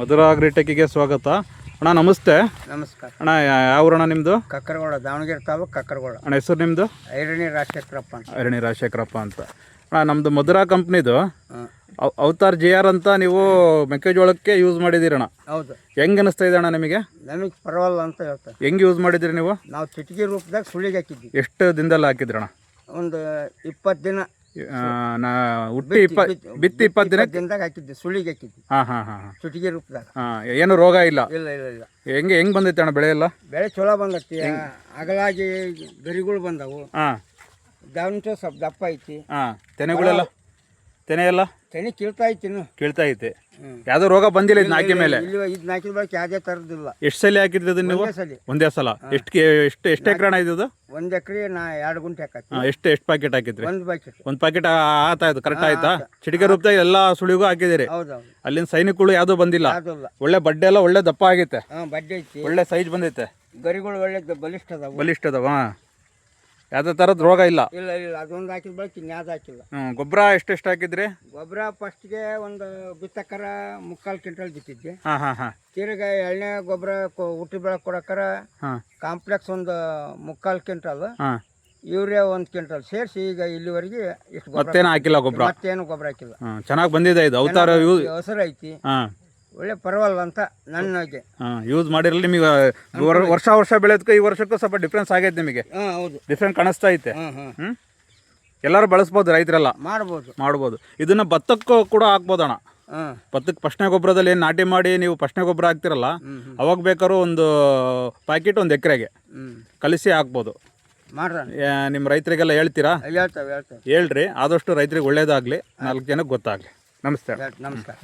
ಮಧುರ ಅಗ್ರಿಟೆಕ್ಕಿಗೆ ಸ್ವಾಗತ ಅಣ್ಣ. ನಮಸ್ತೆ. ನಮಸ್ಕಾರ ಅಣ್ಣ, ಯಾವ ಅಣ್ಣ ನಿಮ್ಮದು? ಕಕ್ಕರಗೋಡ, ದಾವಣಗೆರೆ ತಾಲೂಕು ಕಕ್ಕರಗೋಡ. ಅಣ್ಣ, ಹೆಸರು ನಿಮ್ಮದು? ಐರಣಿ ರಾಜಶೇಖರಪ್ಪ ಅಂತ. ಐರಣಿ ರಾಜಶೇಖರಪ್ಪ ಅಂತ. ಅಣ್ಣ, ನಮ್ಮದು ಮಧುರ ಕಂಪ್ನಿದು ಅವತಾರ್ JR ಅಂತ ನೀವು ಮೆಕ್ಕೆಜೋಳಕ್ಕೆ ಯೂಸ್ ಮಾಡಿದ್ದೀರಣ್ಣ. ಹೌದು. ಹೆಂಗೆ ಅನಿಸ್ತಾ ಇದೆ ಅಣ್ಣ ನಿಮಗೆ? ನಮಗೆ ಪರವಾಗಿಲ್ಲ ಅಂತ ಹೇಳ್ತಾರೆ. ಹೆಂಗೆ ಯೂಸ್ ಮಾಡಿದ್ದೀರಿ ನೀವು? ನಾವು ಚಿಟಿಕೆ ರೂಪದಾಗ ಸುಳಿಗೆ ಹಾಕಿದ್ವಿ. ಎಷ್ಟು ದಿನದಲ್ಲಿ ಹಾಕಿದ್ರಣ್ಣ? ಒಂದು 20 ದಿನ ಹುಟ್ಟಿ ಬಿತ್ತಿ 20 ದಿನದಾಗ ಹಾಕಿದ್ವಿ, ಸುಳಿಗೆ ಹಾಕಿದ್ವಿ. ಹಾಂ. ಚಿಟಿಕೆ ರೂಪದಾಗ. ಏನು ರೋಗ ಇಲ್ಲ? ಇಲ್ಲ. ಹೆಂಗೆ ಬಂದೈತೆ ಅಣ್ಣ ಬೆಳೆ ಎಲ್ಲ? ಬೆಳೆ ಚಲೋ ಬಂದೈತಿ. ಅಗಲಾಗಿ ಗರಿಗಳು ಬಂದವು. ದಾವಣಗೆರೆ ಸ್ವಲ್ಪ ದಪ್ಪ ಐತಿ. ತೆನೆಗಳೆಲ್ಲ ತೆನೆ ಕೀಳ್ತಾ ಐತಿ. ಕೇಳ್ತಾ ಐತೆ. ಯಾವ್ದೋ ರೋಗ ಬಂದಿಲ್ಲ ಇದು ನಾಕಿ ಮೇಲೆ? ಇದು ನಾಕಿದ ಬಳಕೆ ಯಾವುದೇ ಥರದಿಲ್ಲ. ಎಷ್ಟು ಸಲ ಹಾಕಿದ್ರಿ ಅದನ್ನ ನೀವು? ಒಂದೇ ಸಲ. ಎಷ್ಟು ಎಕರೆ ಅಣ್ಣ ಇದು? 1 ಎಕರೆ 2 ಗುಂಟೆ ಹಾಕತ್ತಿ. ಎಷ್ಟು ಪ್ಯಾಕೆಟ್ ಹಾಕಿದ್ರಿ? 1 ಪ್ಯಾಕೆಟ್. 1 ಪ್ಯಾಕೆಟ್ ಆಯ್ತು, ಕರೆಕ್ಟ್ ಆಯ್ತಾ? ಚಿಟಿಕೆ ರೂಪದಾಗ ಎಲ್ಲ ಸುಳಿಗೂ ಹಾಕಿದಿರಿ. ಹೌದೌದು. ಅಲ್ಲಿನ ಸೈನಿಕಗಳು ಯಾವ್ದು ಬಂದಿಲ್ಲ. ಒಳ್ಳೆ ಬಡ್ಡೆ ಎಲ್ಲ ಒಳ್ಳೆ ದಪ್ಪ ಆಗೈತೆ. ಬಡ್ಡೆ ಐತಿ. ಒಳ್ಳೆ ಸೈಜ್ ಬಂದೈತೆ. ಗರಿಗಳು ಒಳ್ಳೆ ಬಲಿಷ್ಠ ಅದಾವ. ಯಾವ್ದೇ ಥರದ ರೋಗ ಇಲ್ಲ. ಇಲ್ಲ. ಅದೊಂದು ಹಾಕಿದ ಬಳಕೆ ಇನ್ಯಾವ್ದು ಹಾಕಿಲ್ಲ. ಗೊಬ್ಬರ ಎಷ್ಟು ಹಾಕಿದ್ರಿ? ಗೊಬ್ಬರ ಫಸ್ಟ್ಗೆ ಒಂದು ಬಿತ್ತಕ್ಕರ 3/4 ಕ್ವಿಂಟಲ್ ಬಿತ್ತಿದ್ದೆ. ಹಾಂ. ತಿರ್ಗ ಎಣ್ಣೆ ಗೊಬ್ಬರ ಹುಟ್ಟಿ ಬೆಳಕ್ ಕೊಡಕರ ಕಾಂಪ್ಲೆಕ್ಸ್ ಒಂದು 3/4 ಕ್ವಿಂಟಲ್, ಯೂರಿಯಾ 1 ಕ್ವಿಂಟಲ್ ಸೇರಿಸಿ ಈಗ ಇಲ್ಲಿವರೆಗೆ ಇಷ್ಟು ಮತ್ತೇನು ಹಾಕಿಲ್ಲ ಗೊಬ್ಬರ? ಮತ್ತೇನು ಗೊಬ್ಬರ ಹಾಕಿಲ್ಲ. ಚೆನ್ನಾಗಿ ಬಂದಿದೆ ಇದು ಅವತಾರ. ಹೆಸರು ಐತಿ. ಒಳ್ಳೆ ಪರವಾಗಿಲ್ಲ ಅಂತ ನನಗೆ. ಯೂಸ್ ಮಾಡಿರಲಿ ನಿಮಗೆ. ವರ್ಷ ಬೆಳೆದಕ್ಕೂ ಈ ವರ್ಷಕ್ಕೂ ಸ್ವಲ್ಪ ಡಿಫ್ರೆನ್ಸ್ ಆಗೈತೆ ನಿಮಗೆ. ಹೌದು, ಡಿಫ್ರೆಂಟ್ ಕಾಣಿಸ್ತಾ ಐತೆ. ಎಲ್ಲರೂ ಬಳಸ್ಬೋದು, ರೈತರೆಲ್ಲ ಮಾಡ್ಬೋದು. ಇದನ್ನ ಭತ್ತಕ್ಕೂ ಕೂಡ ಹಾಕ್ಬೋದಣ್ಣ. ಭತ್ತಕ್ಕೆ ಪಶ್ನೆ ಗೊಬ್ಬರದಲ್ಲಿ ಏನು ನಾಟಿ ಮಾಡಿ ನೀವು ಪಶ್ನೆ ಗೊಬ್ಬರ ಹಾಕ್ತಿರಲ್ಲ, ಅವಾಗ ಬೇಕಾದ್ರೂ ಒಂದು ಪ್ಯಾಕೆಟ್ 1 ಎಕರೆಗೆ ಕಲಿಸಿ ಹಾಕ್ಬೋದು. ನಿಮ್ಮ ರೈತರಿಗೆಲ್ಲ ಹೇಳ್ತೀರಾ? ಹೇಳ್ತೇವೆ. ಹೇಳ್ರಿ, ಆದಷ್ಟು ರೈತರಿಗೆ ಒಳ್ಳೇದಾಗಲಿ, 4 ಜನಕ್ಕೆ ಗೊತ್ತಾಗಲಿ. ನಮಸ್ತೆ. ನಮಸ್ಕಾರ.